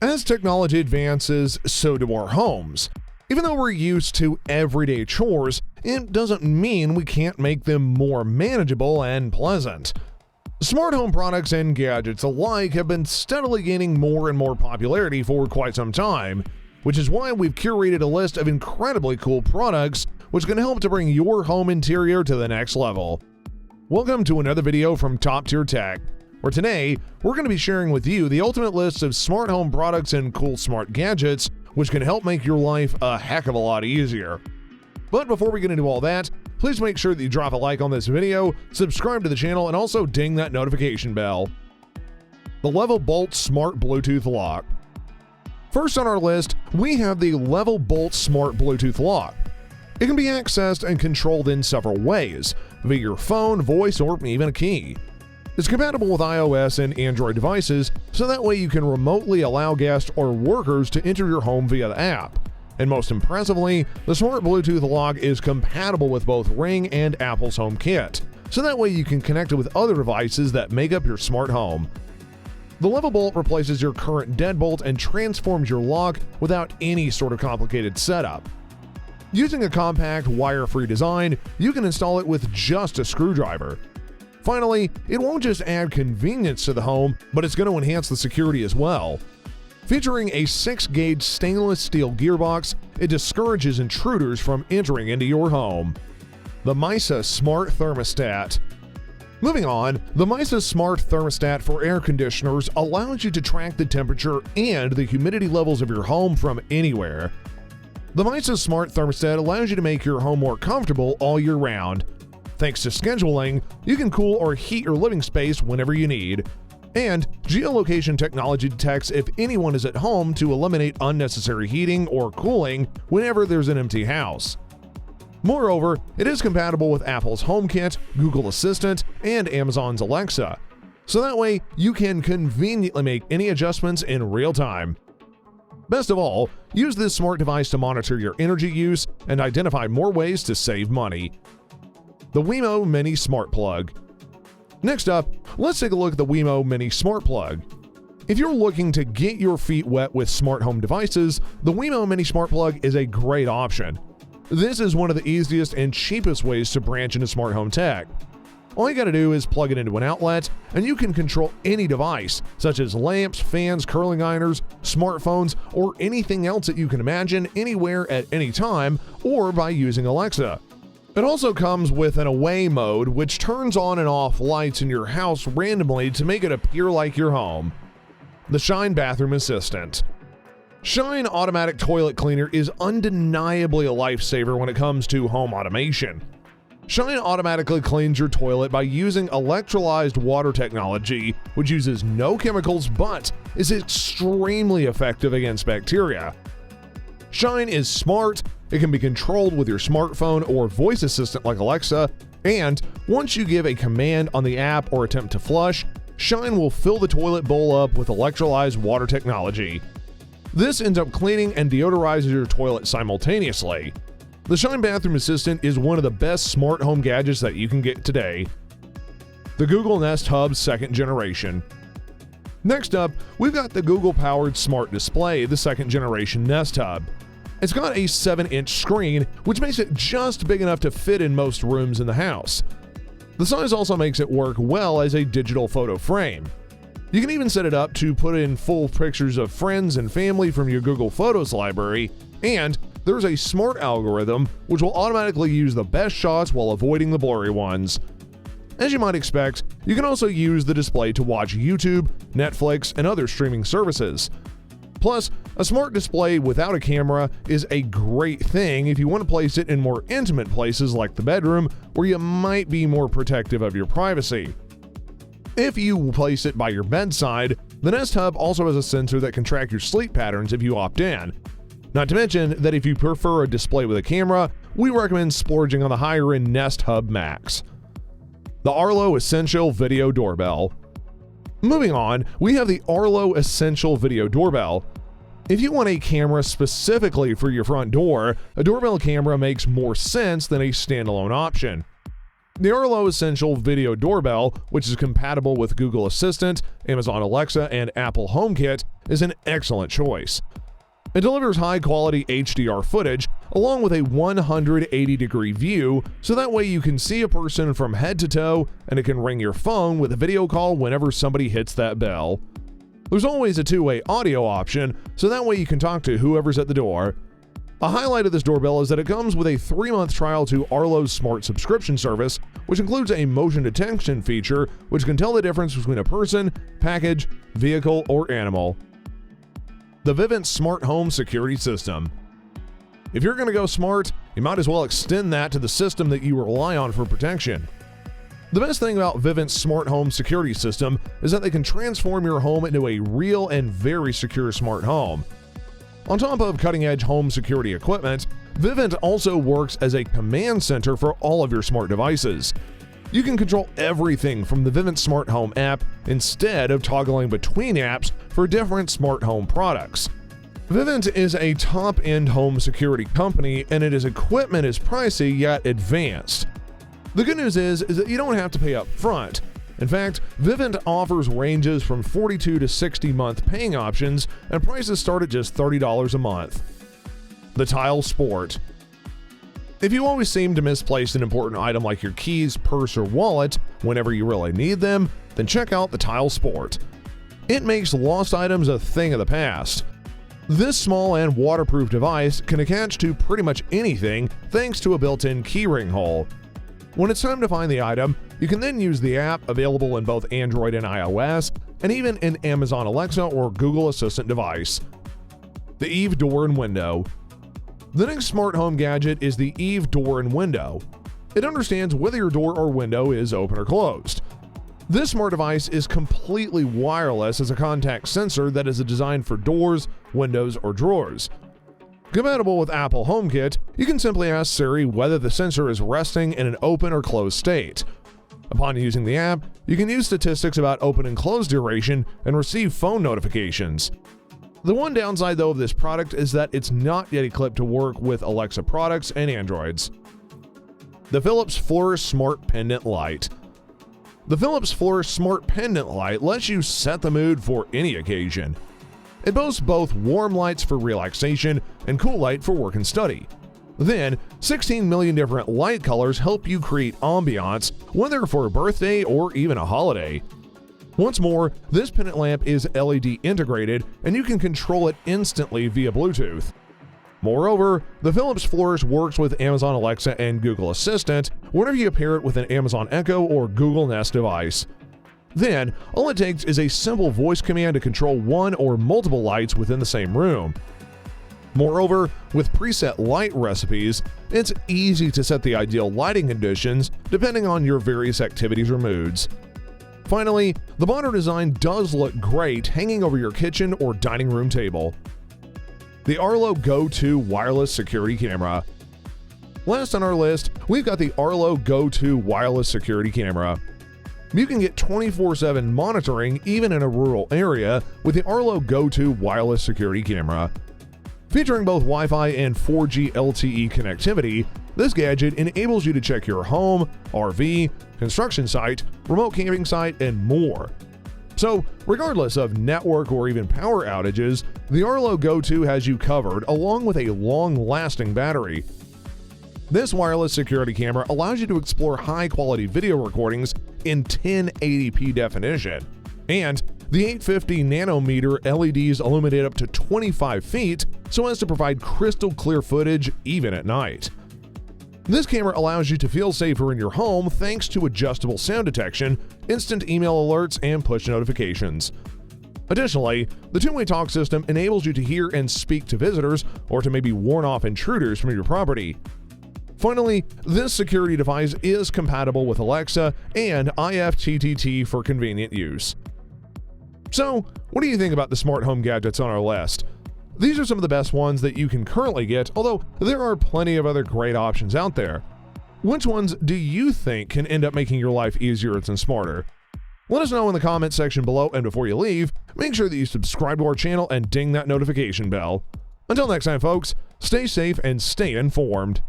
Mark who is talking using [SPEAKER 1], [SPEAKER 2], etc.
[SPEAKER 1] As technology advances, so do our homes. Even though we're used to everyday chores, it doesn't mean we can't make them more manageable and pleasant. Smart home products and gadgets alike have been steadily gaining more and more popularity for quite some time, which is why we've curated a list of incredibly cool products which can help to bring your home interior to the next level. Welcome to another video from Top Tier Tech, where today we're going to be sharing with you the ultimate list of smart home products and cool smart gadgets which can help make your life a heck of a lot easier. But before we get into all that, please make sure that you drop a like on this video, subscribe to the channel, and also ding that notification bell. The Levelbolt Smart Bluetooth Lock. First on our list, we have the Levelbolt Smart Bluetooth Lock. It can be accessed and controlled in several ways, via your phone, voice, or even a key. It's compatible with iOS and Android devices, so that way you can remotely allow guests or workers to enter your home via the app. And most impressively, the Smart Bluetooth Lock is compatible with both Ring and Apple's HomeKit, so that way you can connect it with other devices that make up your smart home. The Levelbolt replaces your current deadbolt and transforms your lock without any sort of complicated setup. Using a compact, wire-free design, you can install it with just a screwdriver. Finally, it won't just add convenience to the home, but it's going to enhance the security as well. Featuring a 6-gauge stainless steel gearbox, it discourages intruders from entering into your home. The Myso Smart Thermostat. Moving on, the Myso Smart Thermostat for air conditioners allows you to track the temperature and the humidity levels of your home from anywhere. The Myso Smart Thermostat allows you to make your home more comfortable all year round. Thanks to scheduling, you can cool or heat your living space whenever you need. And geolocation technology detects if anyone is at home to eliminate unnecessary heating or cooling whenever there's an empty house. Moreover, it is compatible with Apple's HomeKit, Google Assistant, and Amazon's Alexa, so that way you can conveniently make any adjustments in real time. Best of all, use this smart device to monitor your energy use and identify more ways to save money. The Wemo Mini Smart Plug. Next up, let's take a look at the Wemo Mini Smart Plug. If you're looking to get your feet wet with smart home devices, the Wemo Mini Smart Plug is a great option. This is one of the easiest and cheapest ways to branch into smart home tech. All you gotta do is plug it into an outlet, and you can control any device, such as lamps, fans, curling ironers, smartphones, or anything else that you can imagine anywhere at any time, or by using Alexa. It also comes with an away mode, which turns on and off lights in your house randomly to make it appear like your home. The Shine Bathroom Assistant. Shine Automatic Toilet Cleaner is undeniably a lifesaver when it comes to home automation. Shine automatically cleans your toilet by using electrolyzed water technology, which uses no chemicals but is extremely effective against bacteria. Shine is smart, it can be controlled with your smartphone or voice assistant like Alexa, and once you give a command on the app or attempt to flush, Shine will fill the toilet bowl up with electrolyzed water technology. This ends up cleaning and deodorizes your toilet simultaneously. The Shine Bathroom Assistant is one of the best smart home gadgets that you can get today. The Google Nest Hub 2nd Generation. Next up, we've got the Google-powered Smart Display, the 2nd Generation Nest Hub. It's got a 7-inch screen, which makes it just big enough to fit in most rooms in the house. The size also makes it work well as a digital photo frame. You can even set it up to put in full pictures of friends and family from your Google Photos library, and there's a smart algorithm which will automatically use the best shots while avoiding the blurry ones. As you might expect, you can also use the display to watch YouTube, Netflix, and other streaming services. Plus, a smart display without a camera is a great thing if you want to place it in more intimate places like the bedroom, where you might be more protective of your privacy. If you place it by your bedside, the Nest Hub also has a sensor that can track your sleep patterns if you opt in. Not to mention that if you prefer a display with a camera, we recommend splurging on the higher-end Nest Hub Max. The Arlo Essential Video Doorbell. Moving on, we have the Arlo Essential Video Doorbell. If you want a camera specifically for your front door, a doorbell camera makes more sense than a standalone option. The Arlo Essential Video Doorbell, which is compatible with Google Assistant, Amazon Alexa, and Apple HomeKit, is an excellent choice. It delivers high-quality HDR footage along with a 180-degree view, so that way you can see a person from head to toe, and it can ring your phone with a video call whenever somebody hits that bell. There's always a two-way audio option, so that way you can talk to whoever's at the door. A highlight of this doorbell is that it comes with a 3-month trial to Arlo's smart subscription service, which includes a motion detection feature which can tell the difference between a person, package, vehicle, or animal. The Vivint Smart Home Security System. If you're going to go smart, you might as well extend that to the system that you rely on for protection. The best thing about Vivint's Smart Home Security System is that they can transform your home into a real and very secure smart home. On top of cutting-edge home security equipment, Vivint also works as a command center for all of your smart devices. You can control everything from the Vivint Smart Home app instead of toggling between apps for different smart home products. Vivint is a top-end home security company, and its equipment is pricey yet advanced. The good news is that you don't have to pay up front. In fact, Vivint offers ranges from 42 to 60-month paying options, and prices start at just $30 a month. The Tile Sport. If you always seem to misplace an important item like your keys, purse, or wallet whenever you really need them, then check out the Tile Sport. It makes lost items a thing of the past. This small and waterproof device can attach to pretty much anything thanks to a built-in keyring hole. When it's time to find the item, you can then use the app available in both Android and iOS, and even in Amazon Alexa or Google Assistant device. The Eve Door and Window. The next smart home gadget is the Eve Door and Window. It understands whether your door or window is open or closed. This smart device is completely wireless as a contact sensor that is designed for doors, windows, or drawers. Compatible with Apple HomeKit, you can simply ask Siri whether the sensor is resting in an open or closed state. Upon using the app, you can use statistics about open and closed duration and receive phone notifications. The one downside though of this product is that it's not yet equipped to work with Alexa products and Androids. The Philips Flourish Smart Pendant Light. The Philips Flourish Smart Pendant Light lets you set the mood for any occasion. It boasts both warm lights for relaxation and cool light for work and study. Then, 16 million different light colors help you create ambiance, whether for a birthday or even a holiday. Once more, this pendant lamp is LED integrated, and you can control it instantly via Bluetooth. Moreover, the Philips Flourish works with Amazon Alexa and Google Assistant whenever you pair it with an Amazon Echo or Google Nest device. Then, all it takes is a simple voice command to control one or multiple lights within the same room. Moreover, with preset light recipes, it's easy to set the ideal lighting conditions depending on your various activities or moods. Finally, the modern design does look great hanging over your kitchen or dining room table. The Arlo Go 2 Wireless Security Camera. Last on our list, we've got the Arlo Go 2 Wireless Security Camera. You can get 24/7 monitoring even in a rural area with the Arlo Go 2 Wireless Security Camera. Featuring both Wi-Fi and 4G LTE connectivity, this gadget enables you to check your home, RV, construction site, remote camping site, and more. So, regardless of network or even power outages, the Arlo Go 2 has you covered along with a long-lasting battery. This wireless security camera allows you to explore high-quality video recordings in 1080p definition, and the 850 nanometer LEDs illuminate up to 25 feet so as to provide crystal clear footage even at night. This camera allows you to feel safer in your home thanks to adjustable sound detection, instant email alerts, and push notifications. Additionally, the two-way talk system enables you to hear and speak to visitors or to maybe warn off intruders from your property. Finally, this security device is compatible with Alexa and IFTTT for convenient use. So, what do you think about the smart home gadgets on our list? These are some of the best ones that you can currently get, although there are plenty of other great options out there. Which ones do you think can end up making your life easier and smarter? Let us know in the comment section below, and before you leave, make sure that you subscribe to our channel and ding that notification bell. Until next time, folks, stay safe and stay informed.